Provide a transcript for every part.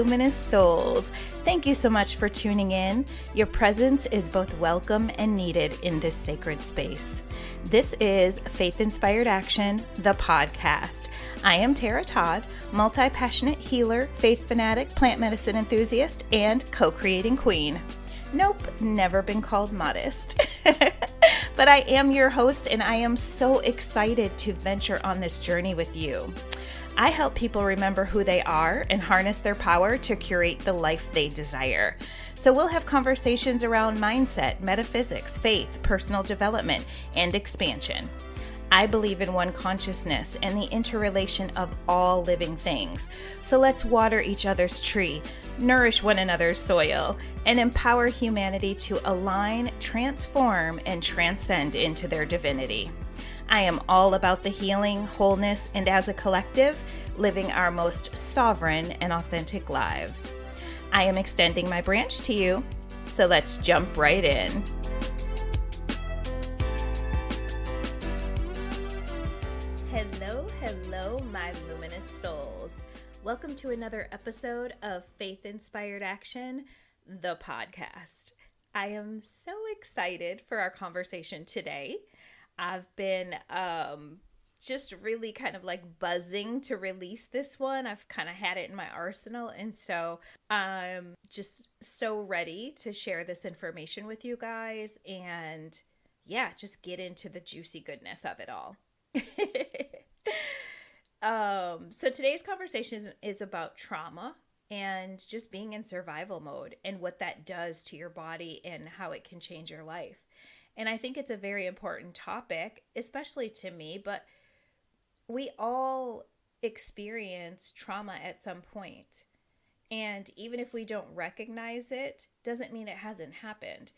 Luminous Souls. Thank you so much for tuning in. Your presence is both welcome and needed in this sacred space. This is Faith-Inspired Action, the podcast. I am Tara Todd, multi-passionate healer, faith fanatic, plant medicine enthusiast, and co-creating queen. Nope, never been called modest. But I am your host, and I am so excited to venture on this journey with you. I help people remember who they are and harness their power to curate the life they desire. So we'll have conversations around mindset, metaphysics, faith, personal development, and expansion. I believe in one consciousness and the interrelation of all living things. So let's water each other's tree, nourish one another's soil, and empower humanity to align, transform, and transcend into their divinity. I am all about the healing, wholeness, and as a collective, living our most sovereign and authentic lives. I am extending my branch to you, so let's jump right in. Hello, my luminous souls. Welcome to another episode of Faith-Inspired Action, the podcast. I am so excited for our conversation today. I've been just really kind of like buzzing to release this one. I've kind of had it in my arsenal, and so I'm just so ready to share this information with you guys and just get into the juicy goodness of it all. So today's conversation is about trauma and just being in survival mode and what that does to your body and how it can change your life. And I think it's a very important topic, especially to me, but we all experience trauma at some point. And even if we don't recognize it, doesn't mean it hasn't happened.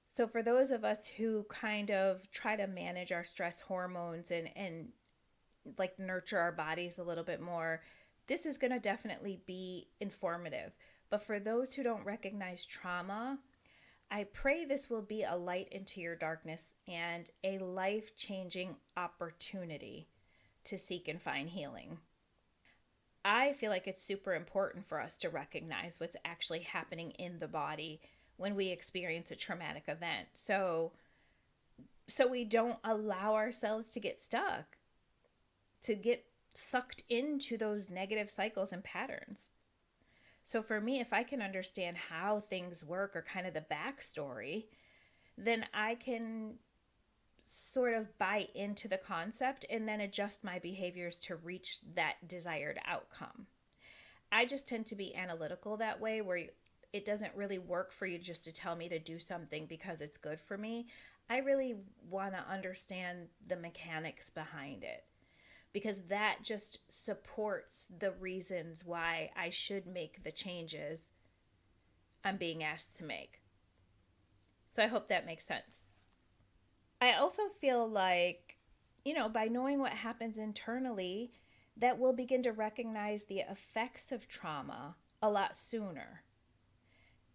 So for those of us who kind of try to manage our stress hormones and like nurture our bodies a little bit more, this is going to definitely be informative. But for those who don't recognize trauma, I pray this will be a light into your darkness and a life-changing opportunity to seek and find healing. I feel like it's super important for us to recognize what's actually happening in the body when we experience a traumatic event. So we don't allow ourselves to get stuck, to get sucked into those negative cycles and patterns. So for me, if I can understand how things work or kind of the backstory, then I can sort of buy into the concept and then adjust my behaviors to reach that desired outcome. I just tend to be analytical that way, where it doesn't really work for you just to tell me to do something because it's good for me. I really want to understand the mechanics behind it, because that just supports the reasons why I should make the changes I'm being asked to make. So I hope that makes sense. I also feel like, by knowing what happens internally, that we'll begin to recognize the effects of trauma a lot sooner,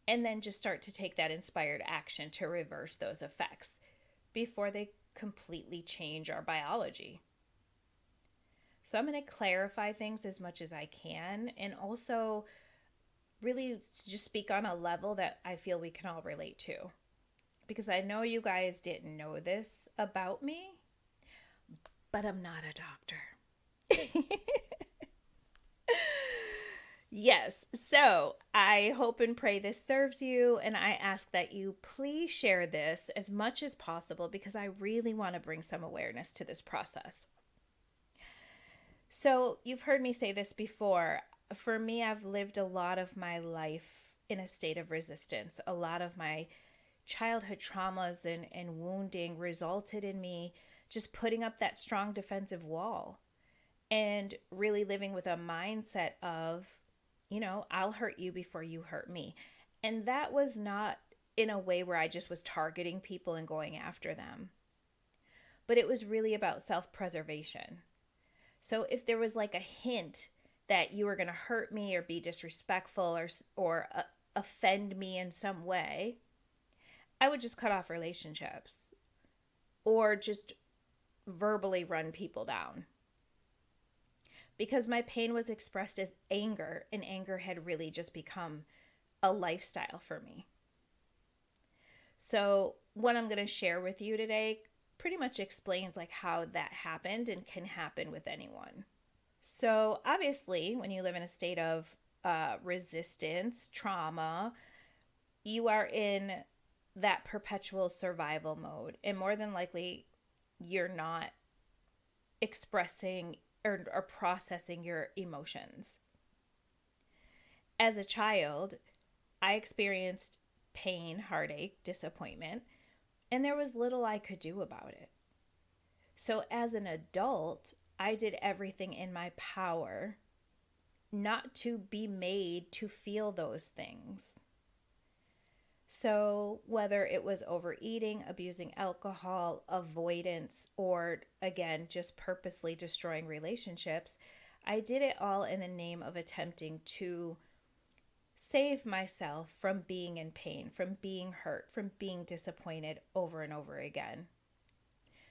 and then just start to take that inspired action to reverse those effects before they completely change our biology. So I'm going to clarify things as much as I can, and also really just speak on a level that I feel we can all relate to. Because I know you guys didn't know this about me, but I'm not a doctor. Yes, so I hope and pray this serves you, and I ask that you please share this as much as possible, because I really want to bring some awareness to this process. So you've heard me say this before. For me, I've lived a lot of my life in a state of resistance. A lot of my childhood traumas and wounding resulted in me just putting up that strong defensive wall and really living with a mindset of, I'll hurt you before you hurt me. And that was not in a way where I just was targeting people and going after them, but it was really about self-preservation. So if there was like a hint that you were going to hurt me or be disrespectful or offend me in some way, I would just cut off relationships or just verbally run people down. because my pain was expressed as anger, and anger had really just become a lifestyle for me. So, what I'm going to share with you today pretty much explains like how that happened and can happen with anyone. So, obviously, when you live in a state of resistance, trauma, you are in that perpetual survival mode. And more than likely, you're not expressing or processing your emotions. As a child, I experienced pain, heartache, disappointment, and there was little I could do about it. So as an adult, I did everything in my power not to be made to feel those things. So whether it was overeating, abusing alcohol, avoidance, or again, just purposely destroying relationships, I did it all in the name of attempting to save myself from being in pain, from being hurt, from being disappointed over and over again.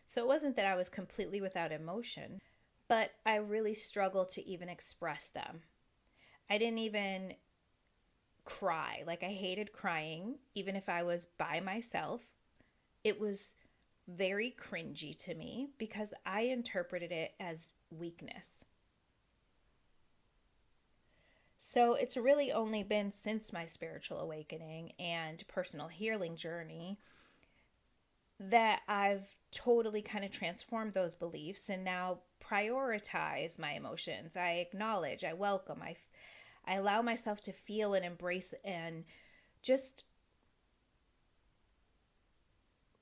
So it wasn't that I was completely without emotion, but I really struggled to even express them. I didn't even cry. Like, I hated crying, even if I was by myself. It was very cringy to me because I interpreted it as weakness. So it's really only been since my spiritual awakening and personal healing journey that I've totally kind of transformed those beliefs and now prioritize my emotions. I acknowledge, I welcome, I allow myself to feel and embrace, and just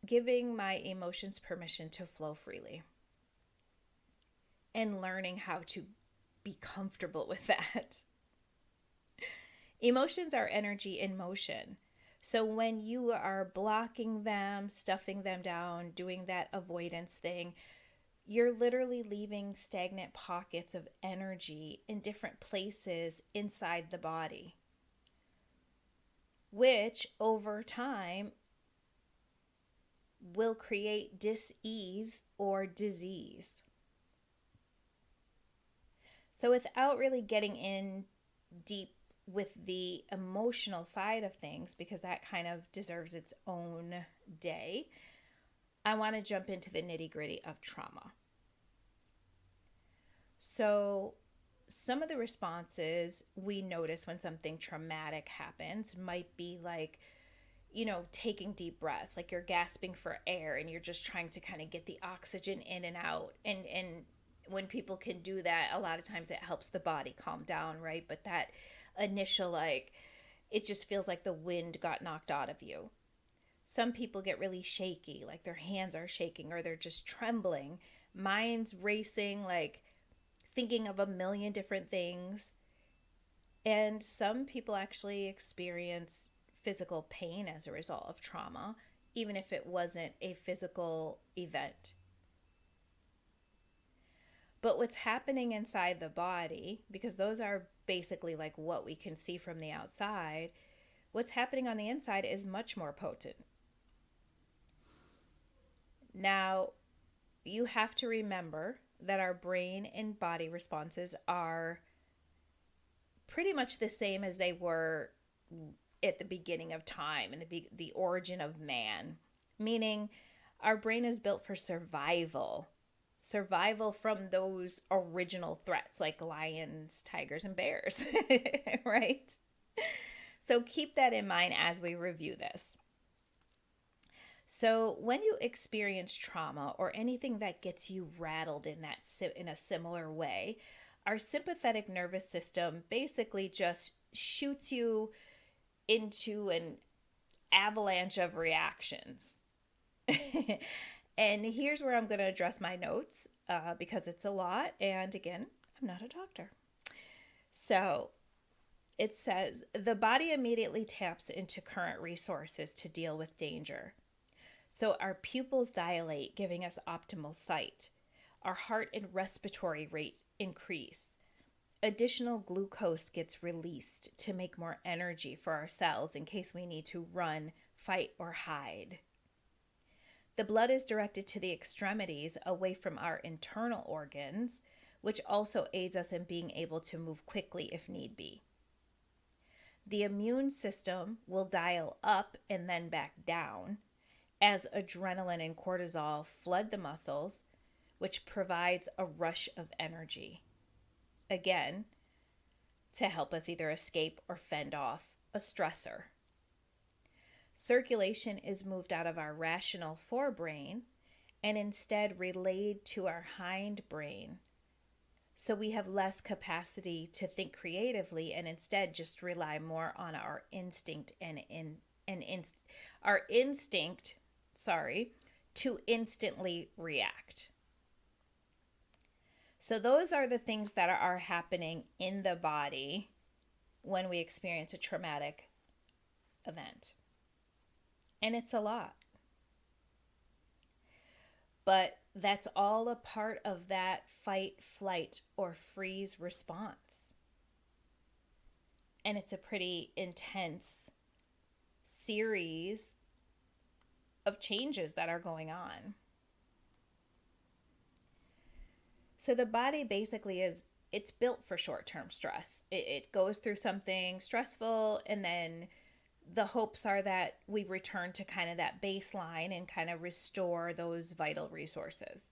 giving my emotions permission to flow freely and learning how to be comfortable with that. Emotions are energy in motion. So when you are blocking them, stuffing them down, doing that avoidance thing, you're literally leaving stagnant pockets of energy in different places inside the body, which over time will create dis-ease or disease. So without really getting in deep with the emotional side of things, because that kind of deserves its own day, I want to jump into the nitty-gritty of trauma. So some of the responses we notice when something traumatic happens might be like, taking deep breaths, like you're gasping for air and you're just trying to kind of get the oxygen in and out. And when people can do that, a lot of times it helps the body calm down, right? But that initial, like, it just feels like the wind got knocked out of you. Some people get really shaky, like their hands are shaking or they're just trembling, minds racing, like thinking of a million different things. And some people actually experience physical pain as a result of trauma, even if it wasn't a physical event. But what's happening inside the body, because those are basically like what we can see from the outside, what's happening on the inside is much more potent. Now, you have to remember that our brain and body responses are pretty much the same as they were at the beginning of time and the origin of man, meaning our brain is built for survival from those original threats like lions, tigers, and bears, right? So keep that in mind as we review this. So when you experience trauma or anything that gets you rattled in a similar way, our sympathetic nervous system basically just shoots you into an avalanche of reactions. And here's where I'm going to address my notes because it's a lot. And again, I'm not a doctor. So it says, the body immediately taps into current resources to deal with danger. So our pupils dilate, giving us optimal sight. Our heart and respiratory rate increase. Additional glucose gets released to make more energy for our cells in case we need to run, fight, or hide. The blood is directed to the extremities away from our internal organs, which also aids us in being able to move quickly if need be. The immune system will dial up and then back down as adrenaline and cortisol flood the muscles, which provides a rush of energy. Again, to help us either escape or fend off a stressor. Circulation is moved out of our rational forebrain and instead relayed to our hindbrain. So we have less capacity to think creatively and instead just rely more on our instinct to instantly react. So those are the things that are happening in the body when we experience a traumatic event. And it's a lot. But that's all a part of that fight, flight, or freeze response. And it's a pretty intense series of changes that are going on. So the body basically it's built for short-term stress. It goes through something stressful, and then the hopes are that we return to kind of that baseline and kind of restore those vital resources.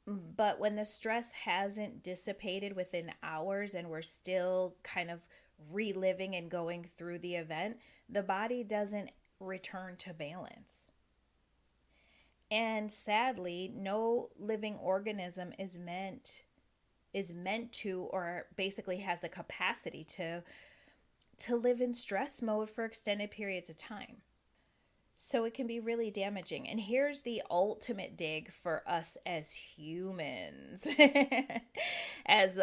But when the stress hasn't dissipated within hours and we're still kind of reliving and going through the event, the body doesn't return to balance. And sadly, no living organism is meant to, or basically has the capacity to live in stress mode for extended periods of time. So it can be really damaging. And here's the ultimate dig for us as humans, as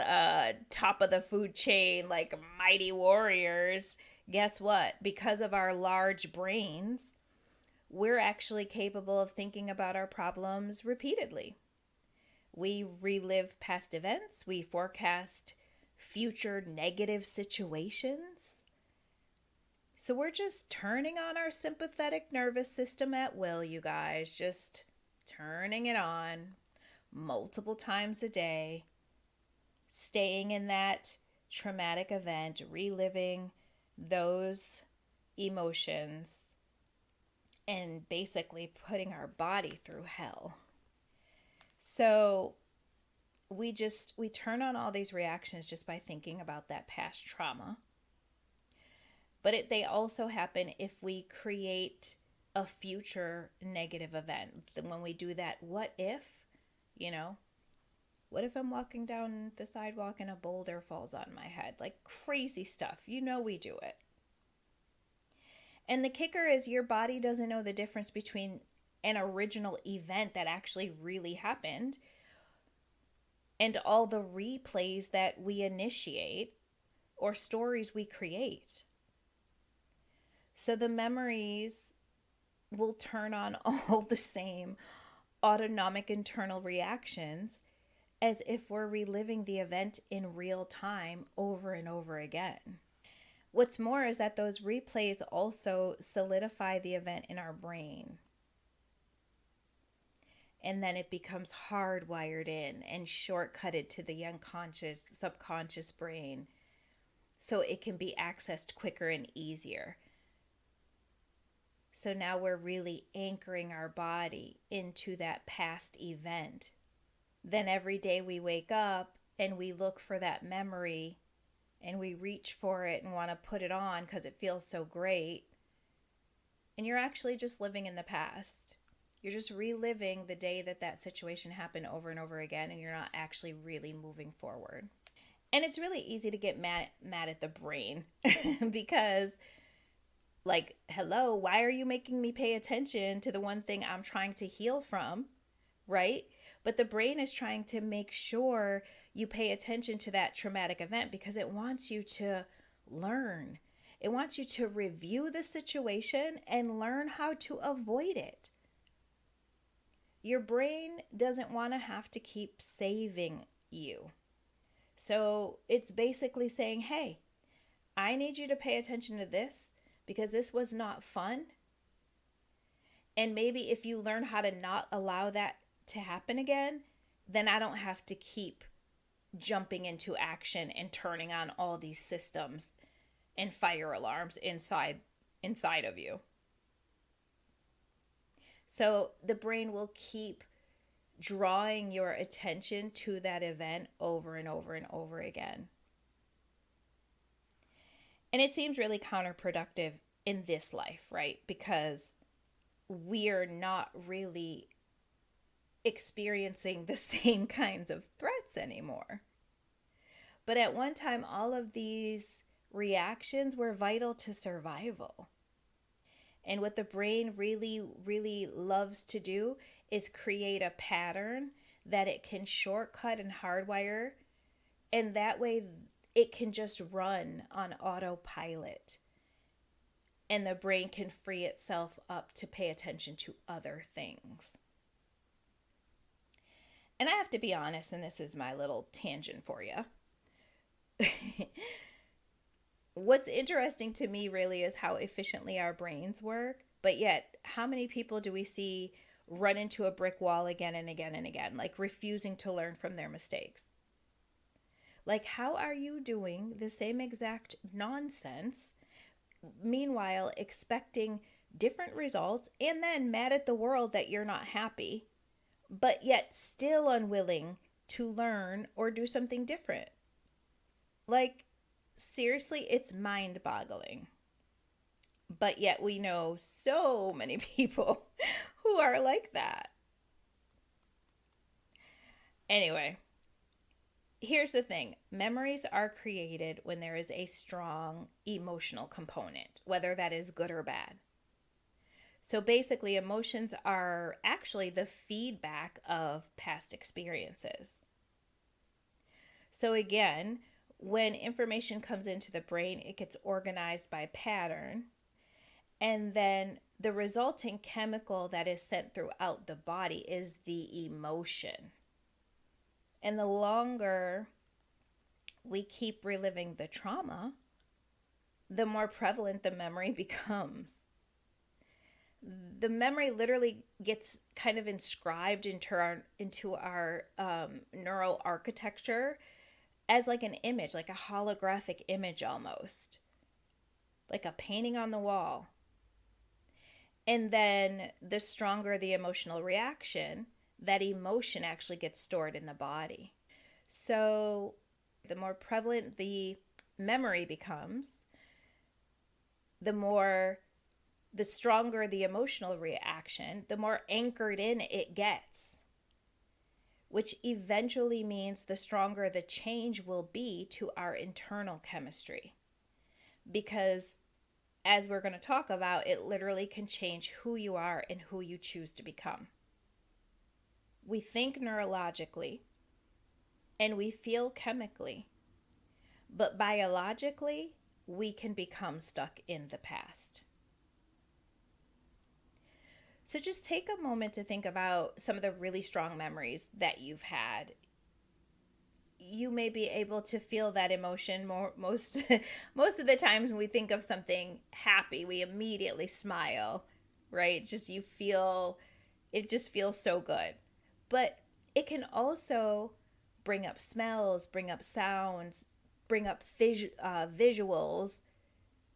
top of the food chain, like mighty warriors. Guess what? Because of our large brains, we're actually capable of thinking about our problems repeatedly. We relive past events. We forecast future negative situations. So we're just turning on our sympathetic nervous system at will, you guys. Just turning it on multiple times a day. Staying in that traumatic event, reliving those emotions, and basically putting our body through hell. So we turn on all these reactions just by thinking about that past trauma. But they also happen if we create a future negative event. Then when we do that, what if, what if I'm walking down the sidewalk and a boulder falls on my head? Like crazy stuff. We do it. And the kicker is your body doesn't know the difference between an original event that actually really happened and all the replays that we initiate or stories we create. So the memories will turn on all the same autonomic internal reactions as if we're reliving the event in real time over and over again. What's more is that those replays also solidify the event in our brain. And then it becomes hardwired in and shortcutted to the unconscious, subconscious brain so it can be accessed quicker and easier. So now we're really anchoring our body into that past event. Then every day we wake up and we look for that memory and we reach for it and want to put it on because it feels so great. And you're actually just living in the past. You're just reliving the day that situation happened over and over again, and you're not actually really moving forward. And it's really easy to get mad at the brain because, like, hello, why are you making me pay attention to the one thing I'm trying to heal from, right? But the brain is trying to make sure you pay attention to that traumatic event because it wants you to learn. It wants you to review the situation and learn how to avoid it. Your brain doesn't want to have to keep saving you. So it's basically saying, hey, I need you to pay attention to this because this was not fun. And maybe if you learn how to not allow that to happen again, then I don't have to keep jumping into action and turning on all these systems and fire alarms inside of you. So the brain will keep drawing your attention to that event over and over and over again. And it seems really counterproductive in this life, right? Because we're not really experiencing the same kinds of threats anymore. But at one time, all of these reactions were vital to survival. And what the brain really, really loves to do is create a pattern that it can shortcut and hardwire. And that way it can just run on autopilot. And the brain can free itself up to pay attention to other things. And I have to be honest, and this is my little tangent for you. What's interesting to me really is how efficiently our brains work, but yet how many people do we see run into a brick wall again and again and again, like refusing to learn from their mistakes? Like, how are you doing the same exact nonsense, meanwhile expecting different results, and then mad at the world that you're not happy, but yet still unwilling to learn or do something different? Like, seriously, it's mind-boggling. But yet we know so many people who are like that. Anyway, here's the thing. Memories are created when there is a strong emotional component, whether that is good or bad. So basically, emotions are actually the feedback of past experiences. So again, when information comes into the brain, it gets organized by pattern. And then the resulting chemical that is sent throughout the body is the emotion. And the longer we keep reliving the trauma, the more prevalent the memory becomes. The memory literally gets kind of inscribed into our neural architecture as like an image, like a holographic image almost, like a painting on the wall. And then the stronger the emotional reaction, that emotion actually gets stored in the body. So the more prevalent the memory becomes, the stronger the emotional reaction, the more anchored in it gets, which eventually means the stronger the change will be to our internal chemistry. Because as we're going to talk about, it literally can change who you are and who you choose to become. We think neurologically and we feel chemically, but biologically, we can become stuck in the past. So just take a moment to think about some of the really strong memories that you've had. You may be able to feel that emotion most of the times when we think of something happy, we immediately smile, right? It just feels so good. But it can also bring up smells, bring up sounds, bring up visuals,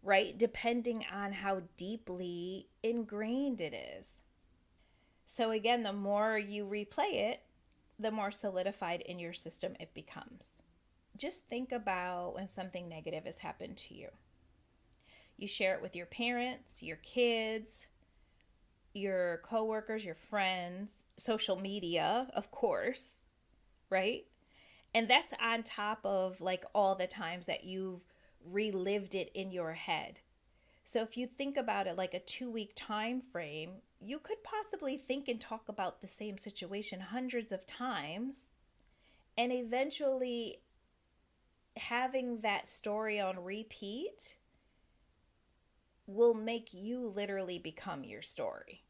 right? Depending on how deeply ingrained it is. So again, the more you replay it, the more solidified in your system it becomes. Just think about when something negative has happened to you. You share it with your parents, your kids, your coworkers, your friends, social media, of course, right? And that's on top of like all the times that you've relived it in your head. So if you think about it like a 2-week time frame, you could possibly think and talk about the same situation hundreds of times, and eventually having that story on repeat will make you literally become your story.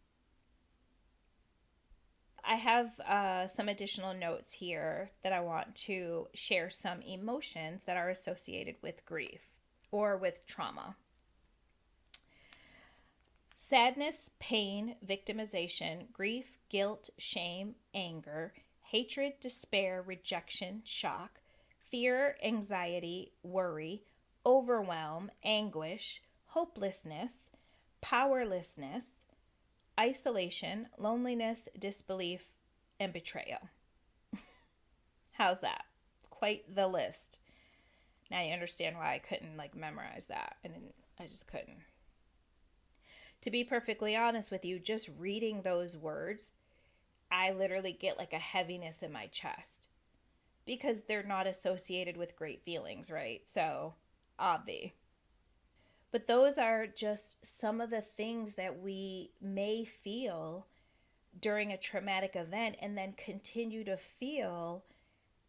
I have some additional notes here that I want to share some emotions that are associated with grief or with trauma. Sadness, pain, victimization, grief, guilt, shame, anger, hatred, despair, rejection, shock, fear, anxiety, worry, overwhelm, anguish, hopelessness, powerlessness, isolation, loneliness, disbelief, and betrayal. How's that? Quite the list. Now you understand why I couldn't memorize that. I just couldn't. To be perfectly honest with you, just reading those words, I literally get like a heaviness in my chest because they're not associated with great feelings, right? So, obvi. But those are just some of the things that we may feel during a traumatic event and then continue to feel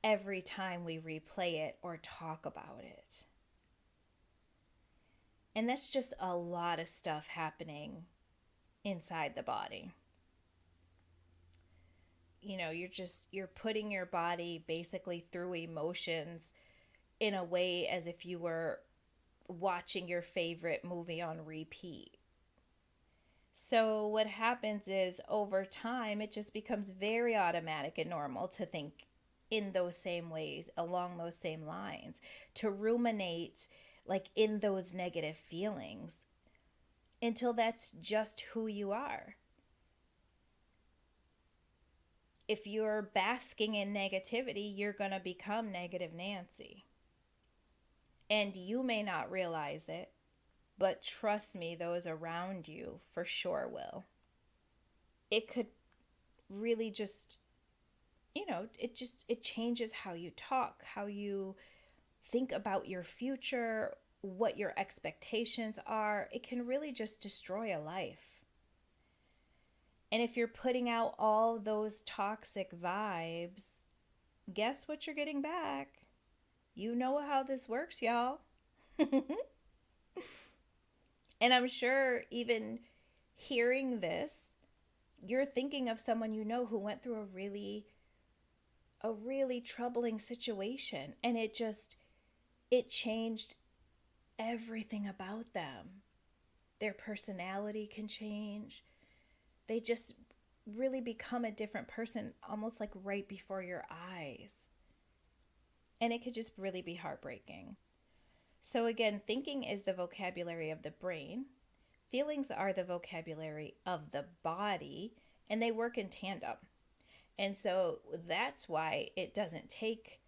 every time we replay it or talk about it. And that's just a lot of stuff happening inside the body. You're putting your body basically through emotions in a way as if you were watching your favorite movie on repeat. So what happens is over time it just becomes very automatic and normal to think in those same ways, along those same lines, to ruminate in those negative feelings until that's just who you are. If you're basking in negativity, you're going to become negative Nancy. And you may not realize it, but trust me, those around you for sure will. It could really just, it changes how you talk, how you think about your future, what your expectations are. It can really just destroy a life. And if you're putting out all those toxic vibes, guess what you're getting back? You know how this works, y'all. And I'm sure even hearing this, you're thinking of someone you know who went through a really troubling situation, and it changed everything about them. Their personality can change. They just really become a different person almost like right before your eyes. And it could just really be heartbreaking. So again, thinking is the vocabulary of the brain. Feelings are the vocabulary of the body, and they work in tandem. And so that's why it doesn't take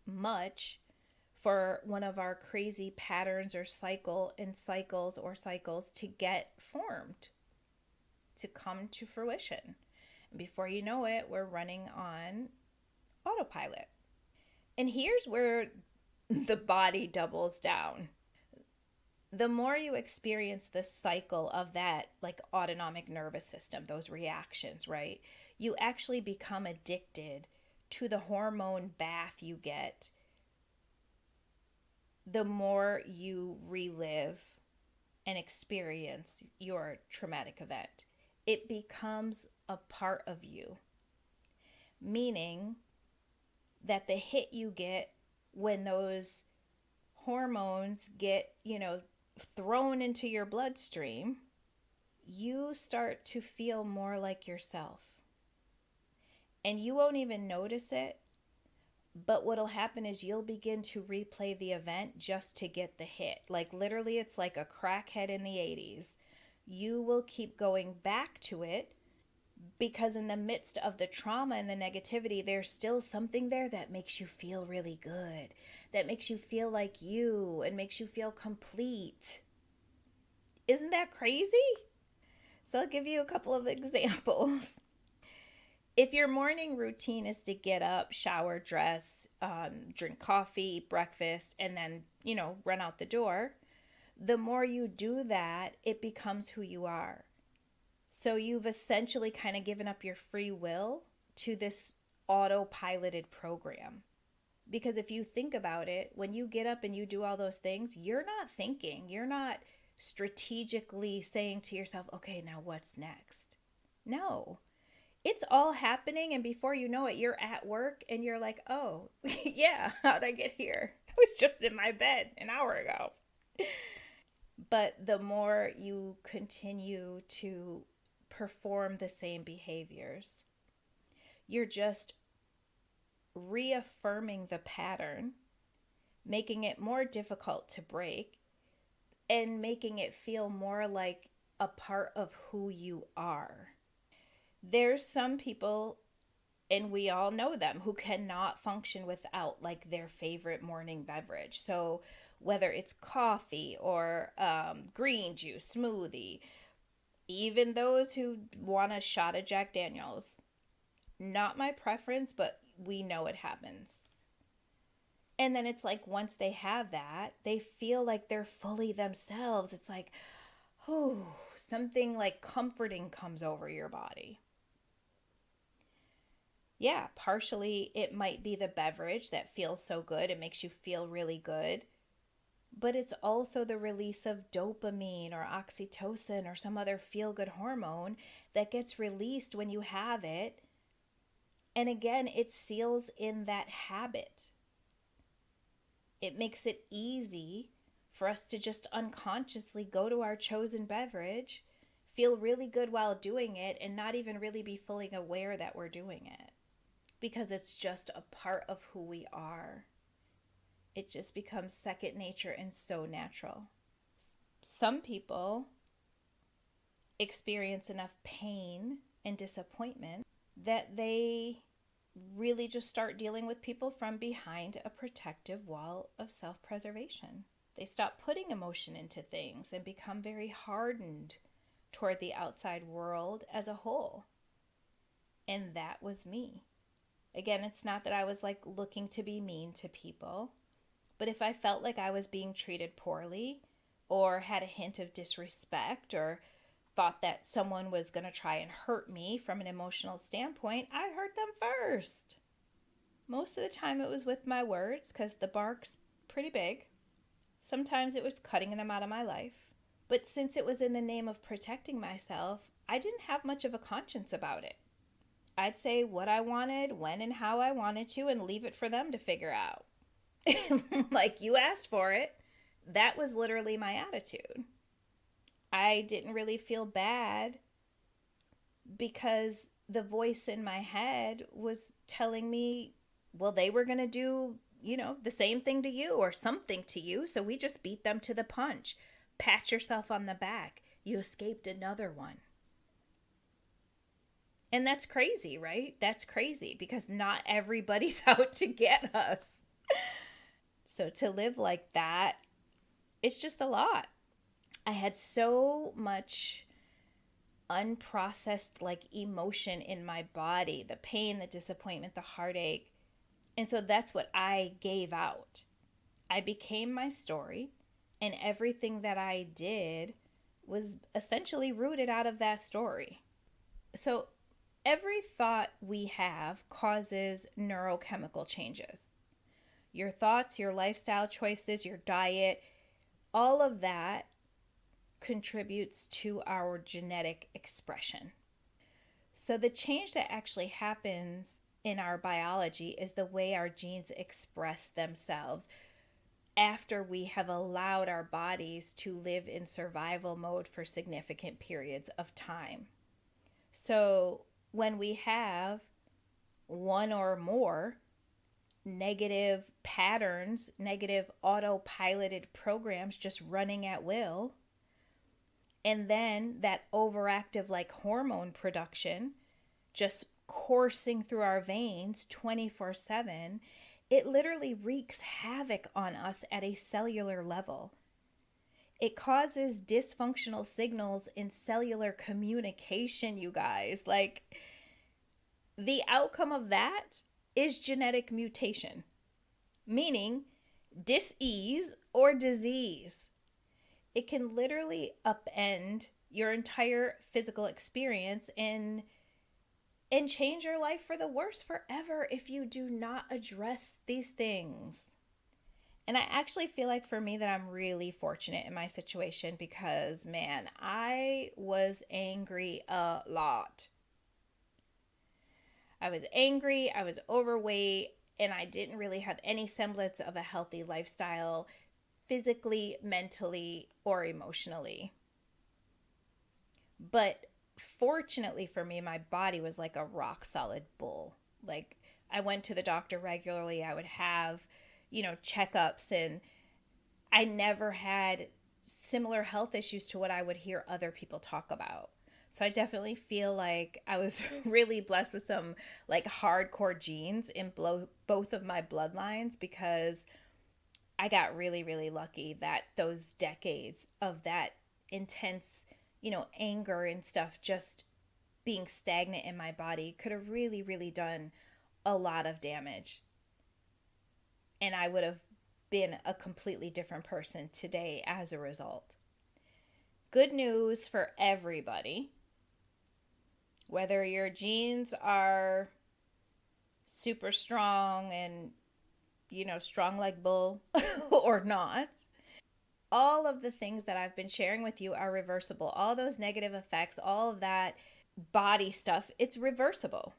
much for one of our crazy patterns or cycles to get formed, to come to fruition. And before you know it, we're running on autopilot. And here's where the body doubles down. The more you experience the cycle of that autonomic nervous system, those reactions, right? You actually become addicted to the hormone bath you get the more you relive and experience your traumatic event. It becomes a part of you, meaning that the hit you get when those hormones get, thrown into your bloodstream, you start to feel more like yourself. And you won't even notice it, but what'll happen is you'll begin to replay the event just to get the hit. Literally, it's like a crackhead in the 80s. You will keep going back to it because in the midst of the trauma and the negativity, there's still something there that makes you feel really good, that makes you feel like you and makes you feel complete. Isn't that crazy? So I'll give you a couple of examples. If your morning routine is to get up, shower, dress, drink coffee, eat breakfast, and then, run out the door, the more you do that, it becomes who you are. So you've essentially kind of given up your free will to this autopiloted program. Because if you think about it, when you get up and you do all those things, you're not thinking, you're not strategically saying to yourself, okay, now what's next? No, it's all happening. And before you know it, you're at work and you're like, oh, yeah, how'd I get here? I was just in my bed an hour ago. But the more you continue to perform the same behaviors, you're just reaffirming the pattern, making it more difficult to break, and making it feel more like a part of who you are. There's some people, and we all know them, who cannot function without like their favorite morning beverage. So whether it's coffee or green juice, smoothie, even those who want a shot of Jack Daniels. Not my preference, but we know it happens. And then it's like once they have that, they feel like they're fully themselves. It's like, oh, something like comforting comes over your body. Yeah, partially it might be the beverage that feels so good. It makes you feel really good. But it's also the release of dopamine or oxytocin or some other feel good hormone that gets released when you have it. And again, it seals in that habit. It makes it easy for us to just unconsciously go to our chosen beverage, feel really good while doing it, and not even really be fully aware that we're doing it. Because it's just a part of who we are. It just becomes second nature and so natural. Some people experience enough pain and disappointment that they really just start dealing with people from behind a protective wall of self-preservation. They stop putting emotion into things and become very hardened toward the outside world as a whole. And that was me. Again, it's not that I was like looking to be mean to people, but if I felt like I was being treated poorly or had a hint of disrespect or thought that someone was going to try and hurt me from an emotional standpoint, I'd hurt them first. Most of the time it was with my words because the bark's pretty big. Sometimes it was cutting them out of my life. But since it was in the name of protecting myself, I didn't have much of a conscience about it. I'd say what I wanted, when and how I wanted to, and leave it for them to figure out. Like, you asked for it. That was literally my attitude. I didn't really feel bad because the voice in my head was telling me, well, they were going to do, the same thing to you or something to you. So we just beat them to the punch. Pat yourself on the back. You escaped another one. And that's crazy, right? That's crazy because not everybody's out to get us. So to live like that, it's just a lot. I had so much unprocessed like emotion in my body, the pain, the disappointment, the heartache. And so that's what I gave out. I became my story, and everything that I did was essentially rooted out of that story. So every thought we have causes neurochemical changes. Your thoughts, your lifestyle choices, your diet, all of that contributes to our genetic expression. So the change that actually happens in our biology is the way our genes express themselves after we have allowed our bodies to live in survival mode for significant periods of time. So when we have one or more negative patterns, negative autopiloted programs just running at will, and then that overactive like hormone production just coursing through our veins 24/7, it literally wreaks havoc on us at a cellular level. It causes dysfunctional signals in cellular communication, you guys. Like, the outcome of that is genetic mutation, meaning dis-ease or disease. It can literally upend your entire physical experience and change your life for the worse forever if you do not address these things. And I actually feel like for me that I'm really fortunate in my situation because, man, I was angry a lot. I was angry, I was overweight, and I didn't really have any semblance of a healthy lifestyle physically, mentally, or emotionally. But fortunately for me, my body was like a rock solid bull. Like, I went to the doctor regularly. I would have, checkups, and I never had similar health issues to what I would hear other people talk about. So I definitely feel like I was really blessed with some like hardcore genes in both of my bloodlines, because I got really, really lucky that those decades of that intense, anger and stuff just being stagnant in my body could have really, really done a lot of damage. And I would have been a completely different person today as a result. Good news for everybody, whether your genes are super strong and, strong like bull or not, all of the things that I've been sharing with you are reversible. All those negative effects, all of that body stuff, it's reversible.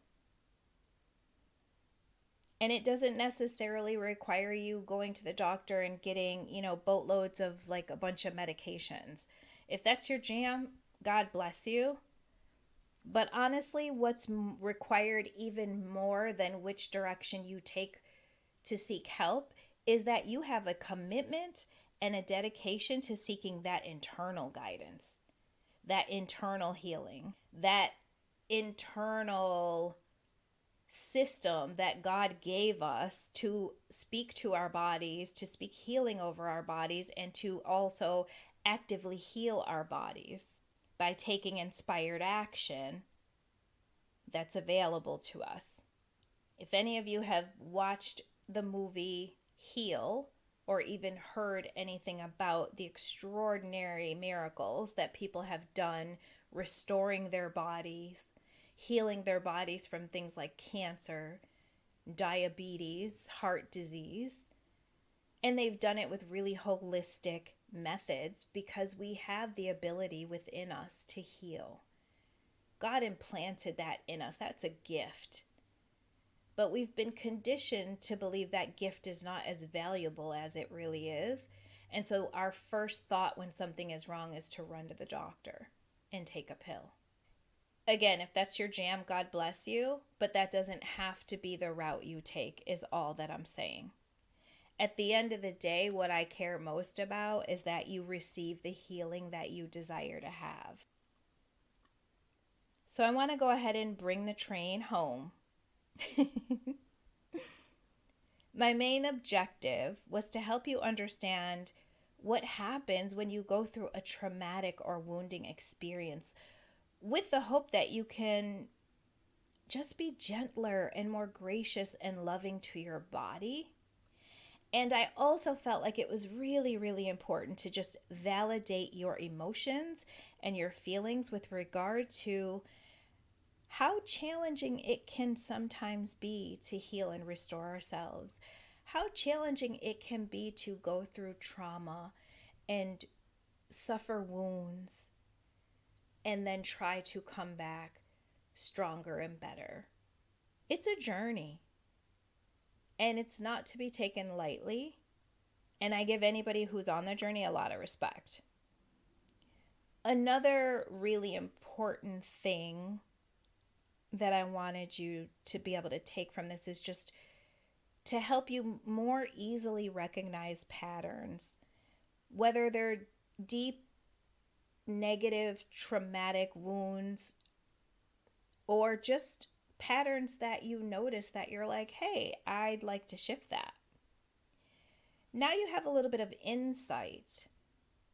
And it doesn't necessarily require you going to the doctor and getting, boatloads of like a bunch of medications. If that's your jam, God bless you. But honestly, what's required even more than which direction you take to seek help is that you have a commitment and a dedication to seeking that internal guidance, that internal healing, that internal system that God gave us to speak to our bodies, to speak healing over our bodies, and to also actively heal our bodies by taking inspired action that's available to us. If any of you have watched the movie Heal, or even heard anything about the extraordinary miracles that people have done restoring their bodies, healing their bodies from things like cancer, diabetes, heart disease, and they've done it with really holistic methods because we have the ability within us to heal. God implanted that in us. That's a gift. But we've been conditioned to believe that gift is not as valuable as it really is. And so our first thought when something is wrong is to run to the doctor and take a pill. Again, if that's your jam, God bless you, but that doesn't have to be the route you take, is all that I'm saying. At the end of the day, what I care most about is that you receive the healing that you desire to have. So I want to go ahead and bring the train home. My main objective was to help you understand what happens when you go through a traumatic or wounding experience, with the hope that you can just be gentler and more gracious and loving to your body. And I also felt like it was really, really important to just validate your emotions and your feelings with regard to how challenging it can sometimes be to heal and restore ourselves, how challenging it can be to go through trauma and suffer wounds and then try to come back stronger and better. It's a journey, and it's not to be taken lightly. And I give anybody who's on the journey a lot of respect. Another really important thing that I wanted you to be able to take from this is just to help you more easily recognize patterns, whether they're deep, negative, traumatic wounds, or just patterns that you notice that you're like, hey, I'd like to shift that. Now you have a little bit of insight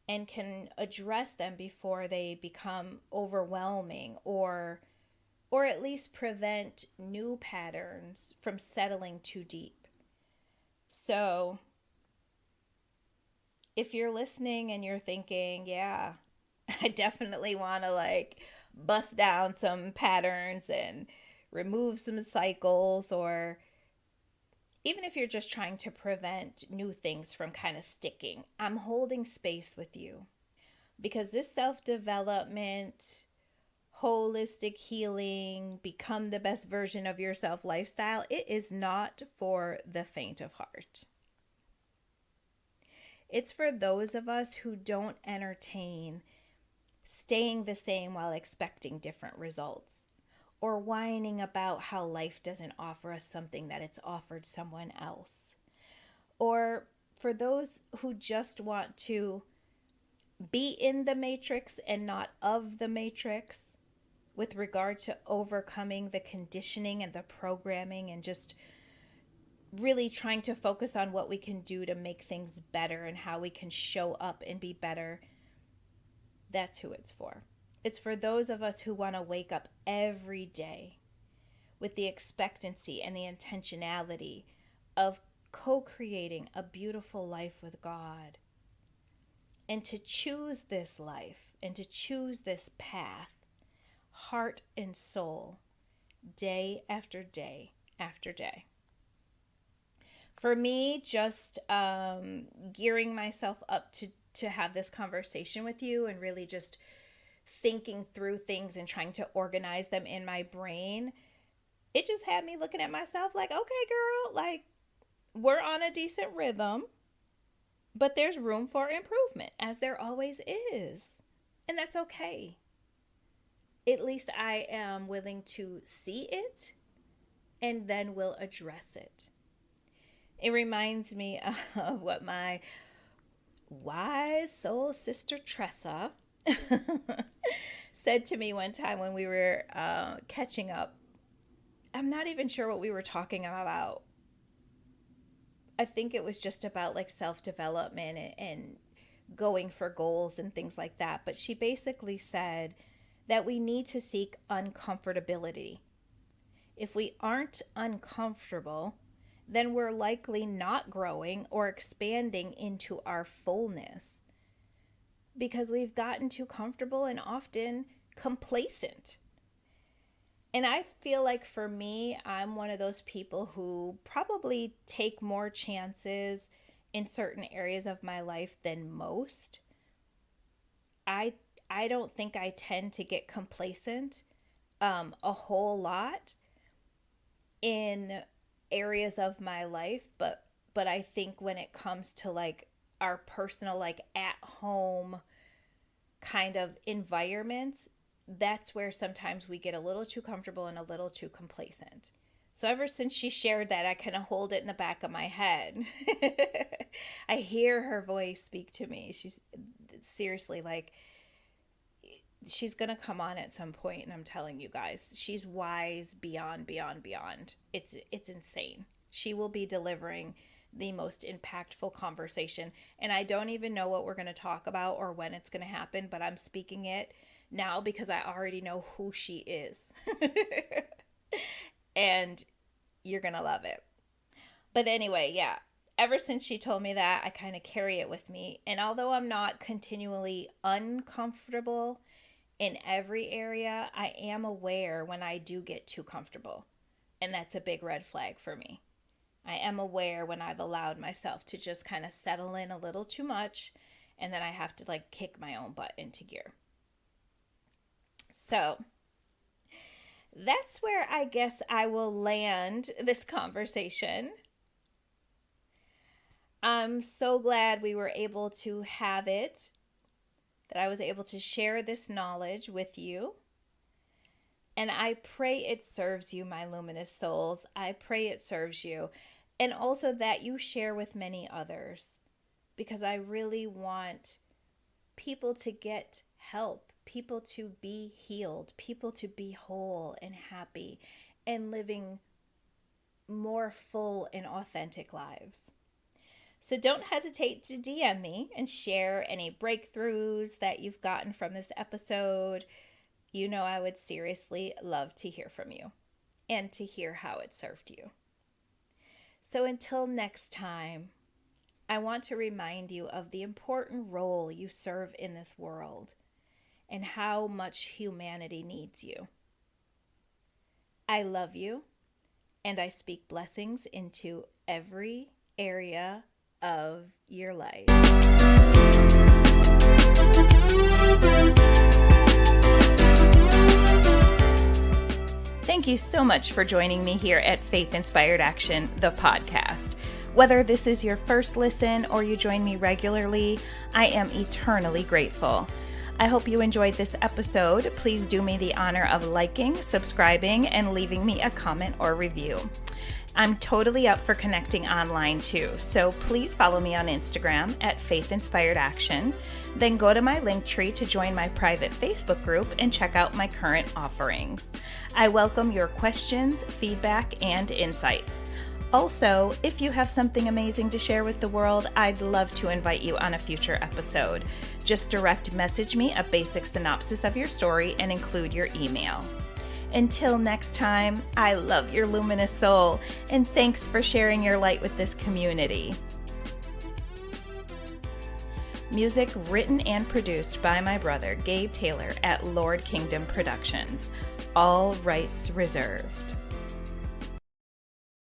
and can address them before they become overwhelming, or at least prevent new patterns from settling too deep. So if you're listening and you're thinking, yeah, I definitely want to like bust down some patterns and remove some cycles, or even if you're just trying to prevent new things from kind of sticking, I'm holding space with you, because this self-development, holistic healing, become the best version of yourself lifestyle, it is not for the faint of heart. It's for those of us who don't entertain staying the same while expecting different results, or whining about how life doesn't offer us something that it's offered someone else. Or for those who just want to be in the matrix and not of the matrix with regard to overcoming the conditioning and the programming and just really trying to focus on what we can do to make things better and how we can show up and be better. That's who it's for. It's for those of us who want to wake up every day with the expectancy and the intentionality of co-creating a beautiful life with God, and to choose this life and to choose this path, heart and soul, day after day after day. For me, just gearing myself up to have this conversation with you and really just thinking through things and trying to organize them in my brain, it just had me looking at myself like, okay, girl, like, we're on a decent rhythm, but there's room for improvement, as there always is. And that's okay. At least I am willing to see it and then we'll address it. It reminds me of what my wise soul sister Tressa said to me one time when we were catching up. I'm not even sure what we were talking about. I think it was just about like self-development and going for goals and things like that. But she basically said that we need to seek uncomfortability. If we aren't uncomfortable, then we're likely not growing or expanding into our fullness because we've gotten too comfortable and often complacent. And I feel like for me, I'm one of those people who probably take more chances in certain areas of my life than most. I don't think I tend to get complacent a whole lot in areas of my life, but I think when it comes to like our personal, like at home kind of environments, that's where sometimes we get a little too comfortable and a little too complacent. So ever since she shared that, I kind of hold it in the back of my head. I hear her voice speak to me. She's seriously like, she's going to come on at some point, and I'm telling you guys, she's wise beyond. It's insane. She will be delivering the most impactful conversation, and I don't even know what we're going to talk about or when it's going to happen, but I'm speaking it now because I already know who she is. And you're going to love it. But anyway, yeah, ever since she told me that, I kind of carry it with me. And although I'm not continually uncomfortable in every area, I am aware when I do get too comfortable. And that's a big red flag for me. I am aware when I've allowed myself to just kind of settle in a little too much, and then I have to like kick my own butt into gear. So that's where I guess I will land this conversation. I'm so glad we were able to have it, that I was able to share this knowledge with you. And I pray it serves you, my luminous souls. I pray it serves you. And also that you share with many others, because I really want people to get help, people to be healed, people to be whole and happy and living more full and authentic lives. So don't hesitate to DM me and share any breakthroughs that you've gotten from this episode. You know I would seriously love to hear from you and to hear how it served you. So until next time, I want to remind you of the important role you serve in this world and how much humanity needs you. I love you, and I speak blessings into every area of your life. Thank you so much for joining me here at Faith Inspired Action, the podcast. Whether this is your first listen or you join me regularly, I am eternally grateful. I hope you enjoyed this episode. Please do me the honor of liking, subscribing, and leaving me a comment or review. I'm totally up for connecting online too, so please follow me on Instagram at Faith Inspired Action. Then go to my link tree to join my private Facebook group and check out my current offerings. I welcome your questions, feedback, and insights. Also, if you have something amazing to share with the world, I'd love to invite you on a future episode. Just direct message me a basic synopsis of your story and include your email. Until next time, I love your luminous soul, and thanks for sharing your light with this community. Music written and produced by my brother, Gabe Taylor, at Lord Kingdom Productions. All rights reserved.